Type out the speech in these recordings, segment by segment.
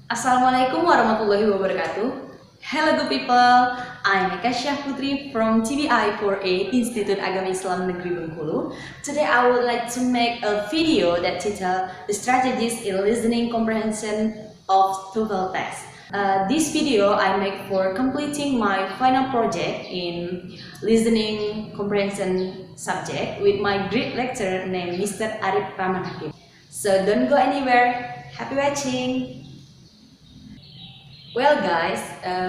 Assalamualaikum warahmatullahi wabarakatuh. Hello good people, I'm Eka Syahputri from TBI 4A Institute Agama Islam Negeri Bengkulu. Today I would like to make a video that details the strategies in listening comprehension of TOEFL test. This video I make for completing my final project in listening comprehension subject with my great lecturer named Mr. Arif Rahman Hakim. So don't go anywhere. Happy watching. Well guys,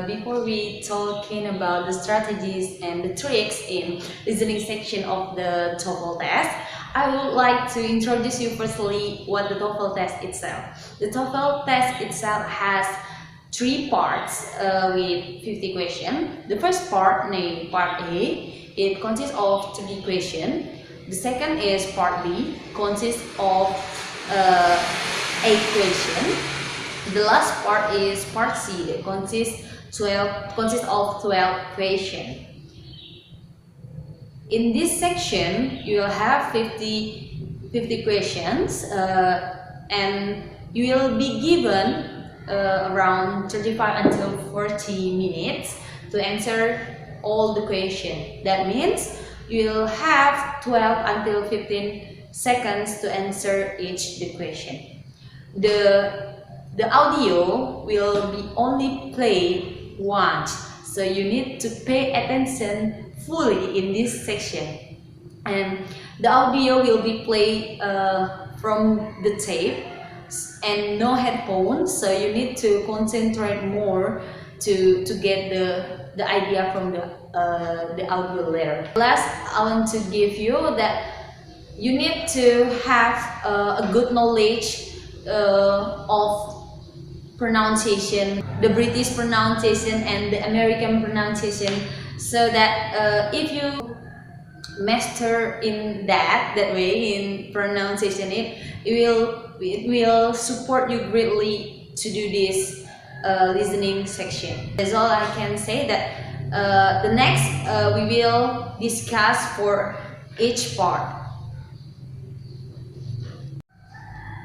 before we talking about the strategies and the tricks in listening section of the TOEFL test, I would like to introduce you firstly what the TOEFL test itself. The TOEFL test itself has 3 parts with 50 questions. The first part, named Part A, it consists of 3 questions. The second is Part B, consists of 8 questions. The last part is Part C, that consists of 12 questions. In this section, you will have 50 questions and you will be given around 35 until 40 minutes to answer all the questions. That means you will have 12 until 15 seconds to answer each the question. The audio will be only played once, so you need to pay attention fully in this section. And the audio will be played from the tape and no headphones, so you need to concentrate more to get the idea from the audio layer. Last, I want to give you that you need to have a good knowledge of pronunciation, the British pronunciation and the American pronunciation, so that if you master in that way in pronunciation, it will support you greatly to do this listening section. That's all I can say. That the next we will discuss for each part.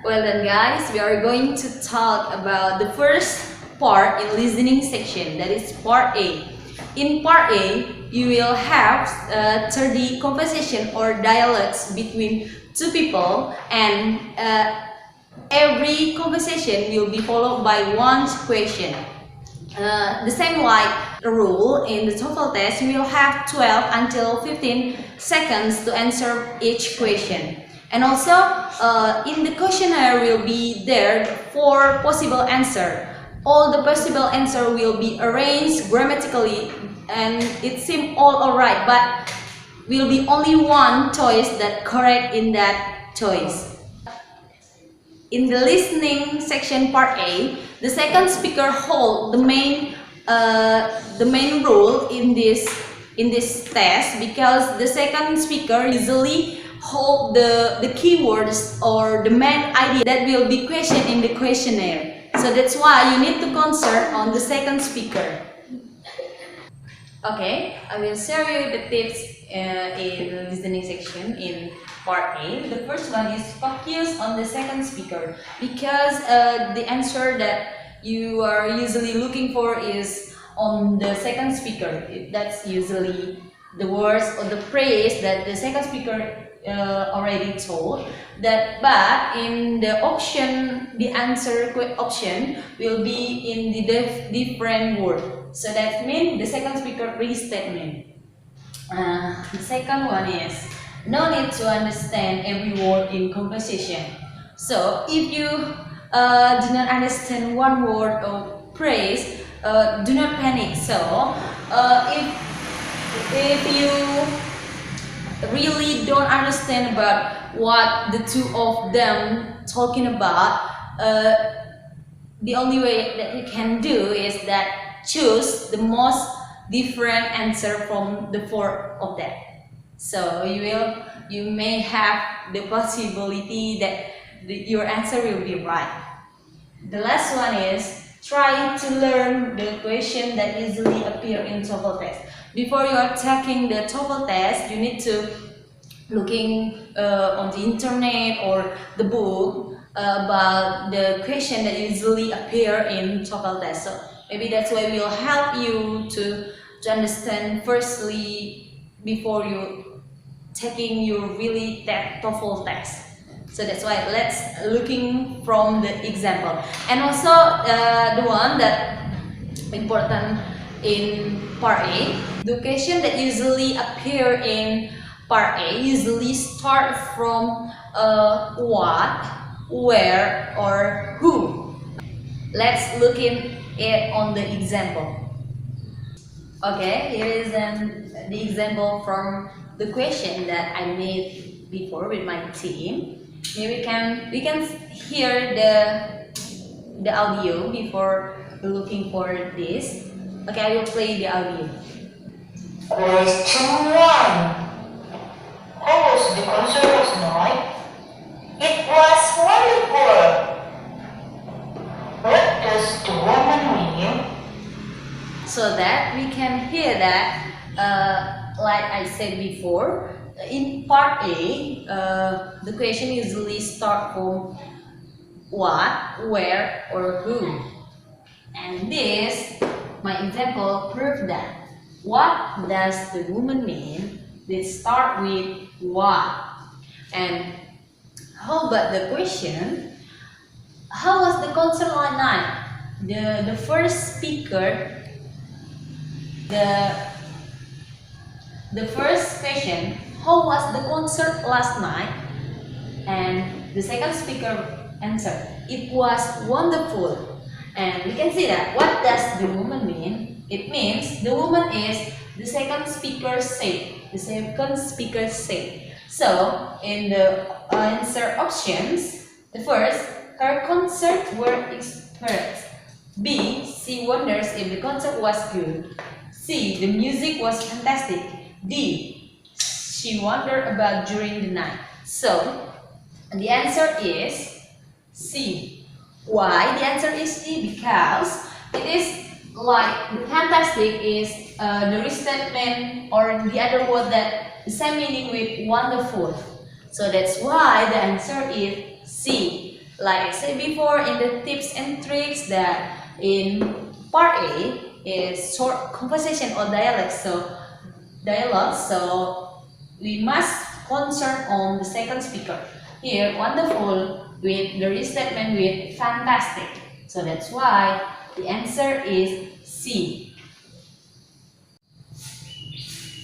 Well then guys, we are going to talk about the first part in listening section, that is Part A. In Part A, you will have 30 conversation or dialogues between 2 people, and every conversation will be followed by 1 question. The same like the rule in the TOEFL test, you will have 12 until 15 seconds to answer each question. And also, in the questionnaire will be there 4 possible answers. All the possible answers will be arranged grammatically, and it seems all alright, but will be only 1 choice that correct in that choice. In the listening section Part A, the second speaker hold the main role in this test, because the second speaker usually hold the keywords or the main idea that will be questioned in the questionnaire. So that's why you need to concentrate on the second speaker. Okay, I will share you the tips in the listening section in Part A. The first one is focus on the second speaker, because the answer that you are usually looking for is on the second speaker. That's usually the words or the phrase that the second speaker already told. That, but in the option, the answer option will be in the different word. So that means the second speaker restatement. The second one is no need to understand every word in conversation. So if you do not understand one word or phrase, do not panic. So if you really don't understand about what the 2 of them talking about, the only way that you can do is that choose the most different answer from the 4 of that. So you may have the possibility that your answer will be right. The last one is try to learn the question that usually appear in TOEFL test. Before you are taking the TOEFL test, you need to looking on the internet or the book about the question that usually appear in TOEFL test. So maybe that's why we'll help you to understand firstly before you taking your really TOEFL test. So that's why let's looking from the example, and also the one that important in part A. The question that usually appear in part A usually start from what, where, or who. Let's look in it on the example. Okay, here is the example from the question that I made before with my team. Here we can hear the audio before looking for this. Okay, I will play the audio. Question 1. How was the concert last night? It was wonderful. What does the woman mean? So that we can hear that, like I said before, in part A, the question usually start from what, where, or who. And this, my example, proved that. What does the woman mean? They start with what. And how about the question? How was the concert last night? The first speaker, the first question, how was the concert last night? And the second speaker answered, it was wonderful. And we can see that. What does the woman mean? It means the woman is the second speaker said. The second speaker said. So in the answer options, the first, her concert were experts. B, she wonders if the concert was good. C, the music was fantastic. D, she wondered about during the night. So the answer is C. Why the answer is C? Because it is like the fantastic is the restatement or the other word that the same meaning with wonderful. So that's why the answer is C. Like I said before in the tips and tricks that in part A is short conversation or dialogue. So we must concern on the second speaker. Here, wonderful with the restatement with fantastic. So that's why the answer is C.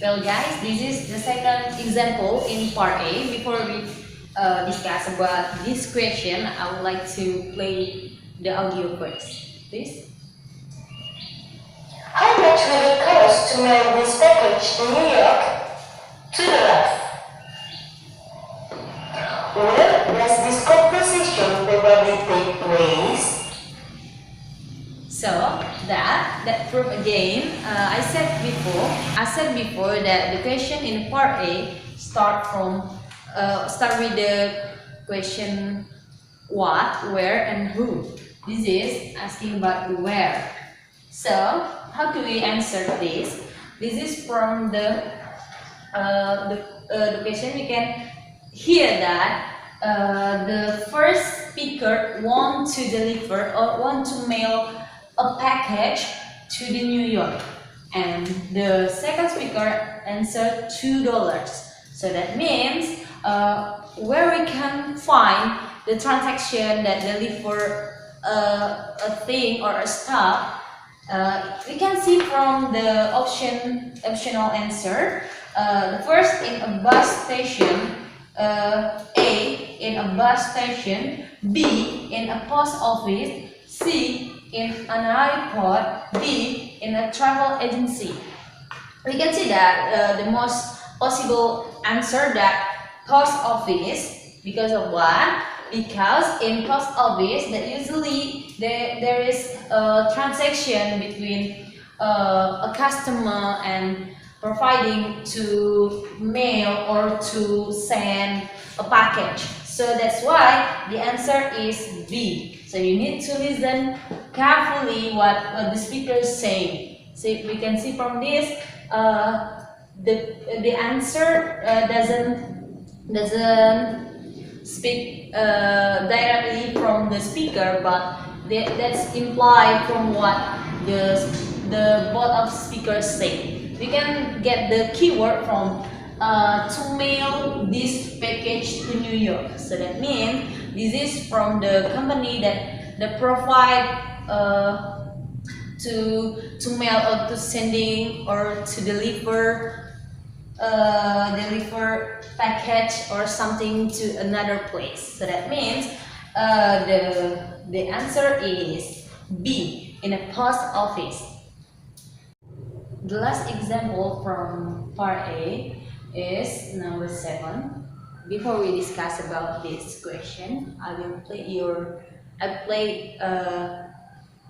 Well guys, this is the second example in part A. Before we discuss about this question, I would like to play the audio first. Please. How much will it cost to mail this package in New York? To the left. Where does this conversation probably take place? So that proof again. I said before that the question in part A start with the question what, where, and who. This is asking about where. So how do we answer this? This is from the question. We can hear that the first speaker want to deliver or want to mail a package to the New York, and the second speaker answered $2. So that means where we can find the transaction that deliver a thing or a stuff. We can see from the optional answer. The first in a bus station, A in a bus station, B in a post office, C in an airport, D in a travel agency. We can see that the most possible answer that post office. Because of what? Because in post office that usually there is a transaction between a customer and providing to mail or to send a package. So that's why the answer is B. So you need to listen carefully what the speaker is saying. So we can see from this the answer doesn't speak directly from the speaker, but that's implied from what the both of speakers say. We can get the keyword from to mail this package to New York. So that means this is from the company that provide to mail or to sending or to deliver package or something to another place. So that means the answer is B, in a post office. The last example from part A is number 7. Before we discuss about this question, I will play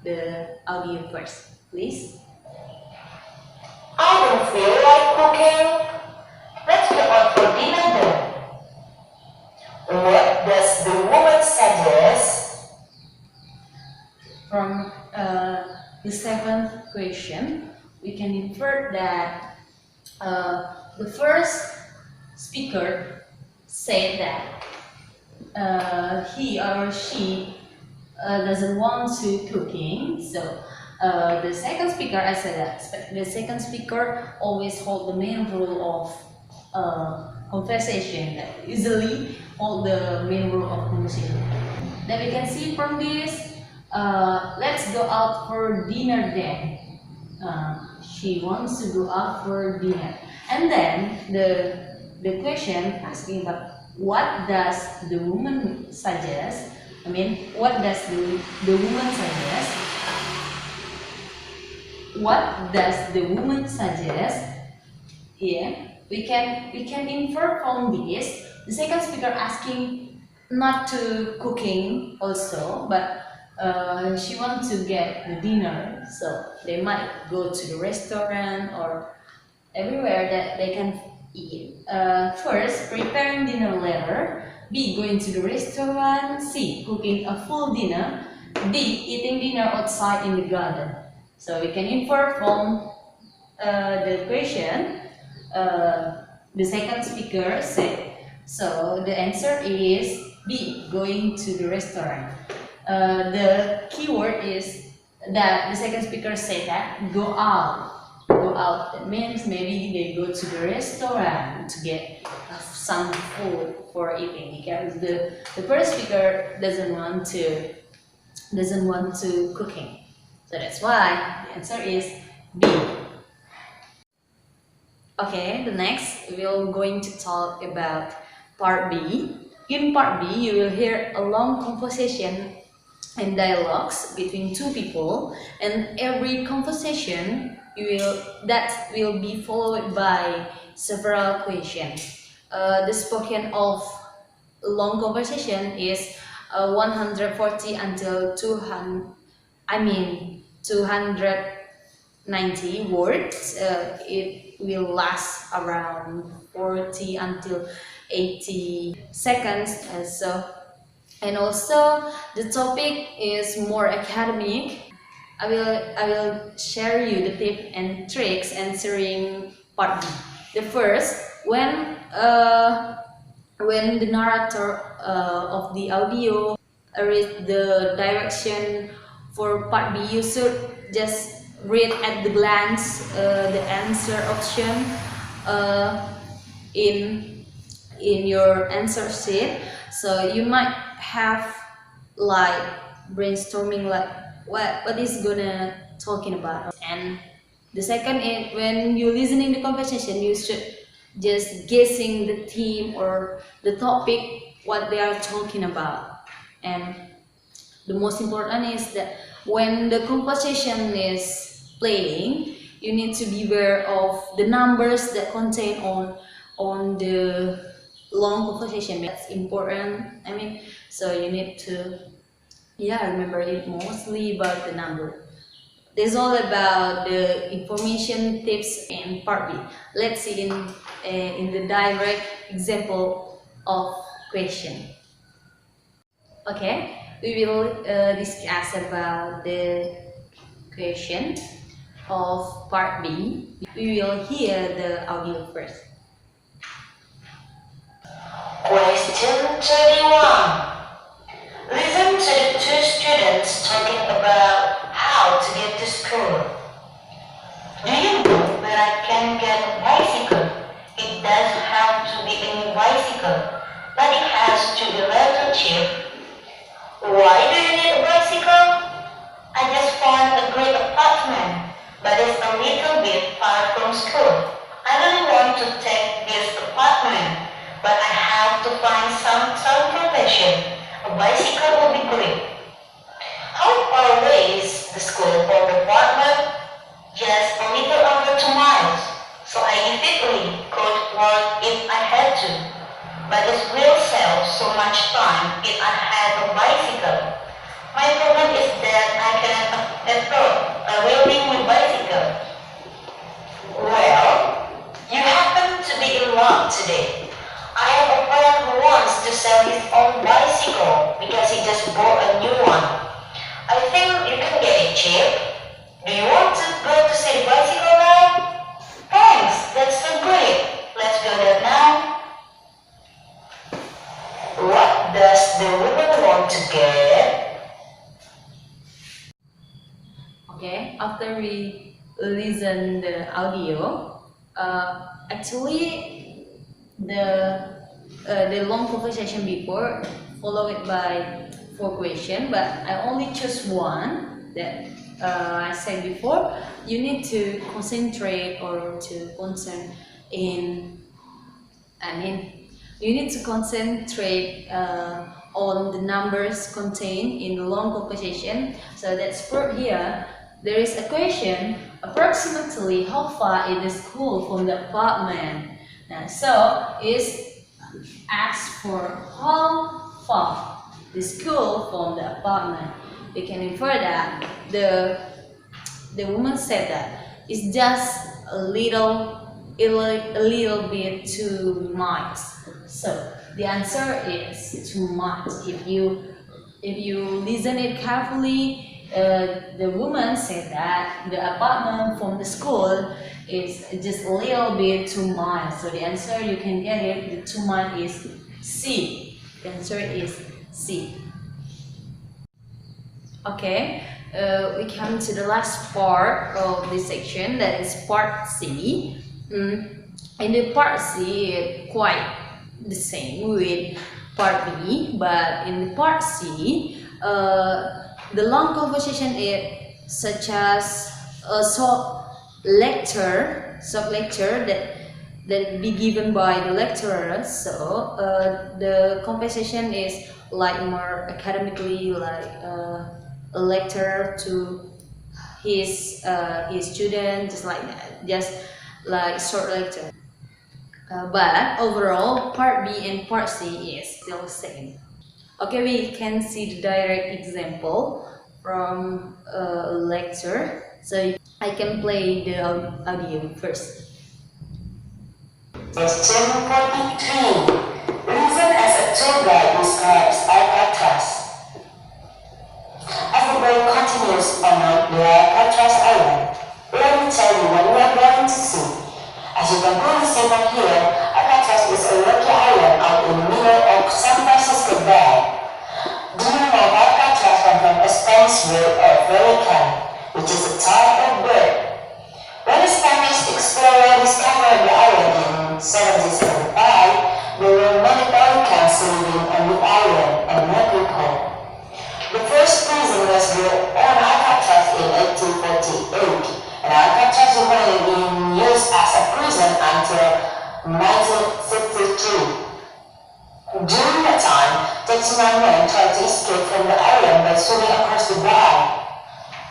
the audio first, please. I don't feel like cooking. Let's go out for dinner then. What does the woman suggest? From the 7th question, we can infer that the first speaker said that he or she doesn't want to cooking. So the second speaker, I said that the second speaker always hold the main role of conversation. That usually hold the main role of conversation. Then we can see from this. Let's go out for dinner then. She wants to go out for dinner. And then the question asking about what does the woman suggest? I mean, what does the woman suggest? What does the woman suggest? Yeah, we can infer from this. The second speaker asking not to cooking also, but she wants to get the dinner, so they might go to the restaurant or everywhere that they can eat. First, preparing dinner later. B, going to the restaurant. C, cooking a full dinner. D, eating dinner outside in the garden. So we can infer from the question the second speaker said. So the answer is B, going to the restaurant. The keyword is that the second speaker said that go out. Go out. That means maybe they go to the restaurant to get some food for eating, because the first speaker doesn't want to cooking. So that's why the answer is B. Okay, the next we're going to talk about part B. In part B, you will hear a long conversation and dialogues between two people, and every conversation that will be followed by several questions. The spoken of long conversation is 140 until 290 words. It will last around 40 until 80 seconds. And also the topic is more academic. I will share you the tips and tricks answering part B. The first, when the narrator of the audio read the direction for part B, you should just read at the glance the answer option in your answer sheet. So you might have like brainstorming like what is gonna talking about. And the second is when you listening the conversation, you should just guessing the theme or the topic what they are talking about. And the most important is that when the conversation is playing, you need to be aware of the numbers that contain on the long conversation. That's important. I mean, so you need to remember it mostly about the number. This is all about the information tips in part B. Let's see in the direct example of question. Okay, we will discuss about the question of part B. We will hear the audio first. Question 31. Listen to the two students talking about how to get to school. Do you know where I can get a bicycle? It doesn't have to be any bicycle, but it has to be rather cheap. Why do you need a bicycle? I just found a great apartment, but it's a little bit far from school. I really want to take this apartment, but I have to find some profession. A bicycle would be great. How far away is the school from the apartment? Just a little over 2 miles, so I immediately could walk if I had to. But this will save so much time if I had a bicycle. My problem is that I cannot afford a really new bicycle. Well, you happen to be in luck today. I have a friend who wants to sell his own bicycle because he just bought a new one. I think you can get it cheap. Do you want to go to see the bicycle now? Thanks, that's so great. Let's go there now. What does the woman want to get? Okay, after we listen the audio, actually the long conversation before followed by 4 questions, but I only choose one that I said before. You need to concentrate or to concern in, you need to concentrate on the numbers contained in the long conversation. So that's for here. There is a question, approximately how far is the school from the apartment? So is asked for how far the school from the apartment. We can infer that the woman said that it's just a little bit 2 miles. So the answer is 2 miles. If you listen it carefully, the woman said that the apartment from the school is just a little bit 2 miles. So the answer you can get it, the 2 miles is C. The answer is C. Okay, we come to the last part of this section, that is part C. In the part C, it's quite the same with part B, but in the part C, the long conversation is such as a short lecture that be given by the lecturer. So the conversation is like more academically, like a lecture to his student, just like that, just like short lecture. But overall, part B and part C is still the same. Okay, we can see the direct example from a lecture. So I can play the audio first. Question 43. Listen as a tour guide describes Alcatraz. As the boat continues on the Alcatraz Island, let me tell you what we are going to see. As you can clearly see from here, Alcatraz is a rocky island out in the middle of San Francisco Bay. Do you know Alcatraz comes from a Spanish word of pelican, which is a type of bird? When the Spanish explorer discovered the island in 1775, there were many pelicans living on the island and no people. The first prison was built on Alcatraz in 1848, and Alcatraz remained in use as a prison until 1963. During that time, 39 men tried to escape from the island by swimming across the bay.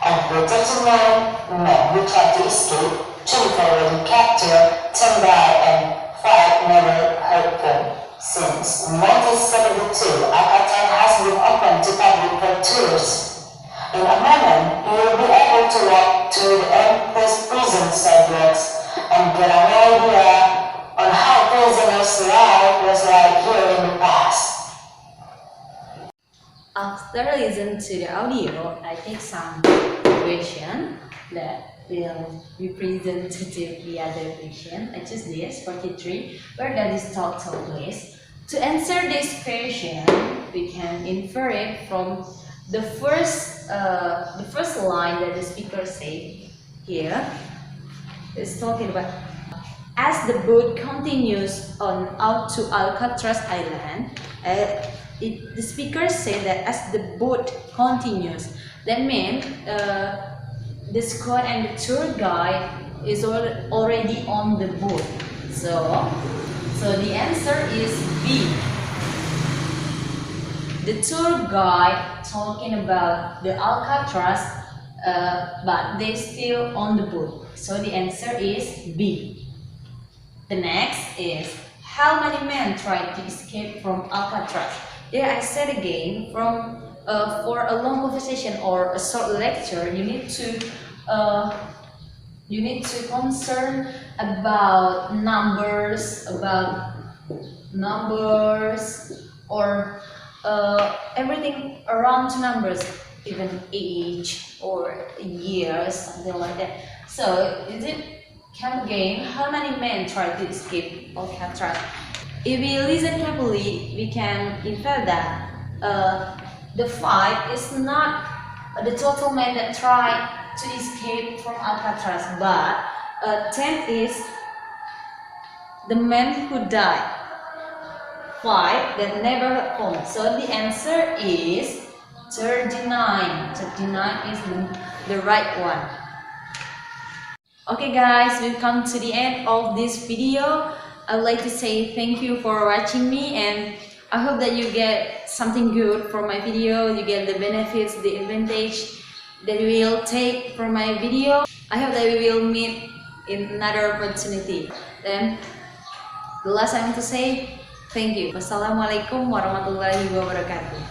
Of the 39 men who tried to escape, 24 were captured, 10 died, and 5 never heard them. Since 1972, Alcatraz has been open to public for tours. In a moment, you will be able to walk through the endless prison subjects and get an idea on how prisoners' life was like here in the past. After listening to the audio, I take some question that will be presented to the other question. I choose this 43. Where does this talk take place? To answer this question, we can infer it from the first line that the speaker said here. It's talking about as the boat continues on out to Alcatraz Island. The speaker said that as the boat continues, that means the squad and the tour guide is already on the boat. So the answer is B. The tour guide talking about the Alcatraz, but they still on the boat. So the answer is B. The next is, how many men tried to escape from Alcatraz? There I said again, for a long conversation or a short lecture, you need to concern about numbers, or everything around numbers, even age or years, something like that. So is it come again? How many men tried to escape Alcatraz? If we listen carefully, we can infer that the 5 is not the total men that tried to escape from Alcatraz, but 10 is the men who died. 5 that never home. So the answer is 39. 39 is the right one. Okay guys, we've come to the end of this video. I'd like to say thank you for watching me, and I hope that you get something good from my video. You get the benefits, the advantage that we will take from my video. I hope that we will meet in another opportunity. Then the last I want to say, thank you. Wassalamualaikum warahmatullahi wabarakatuh.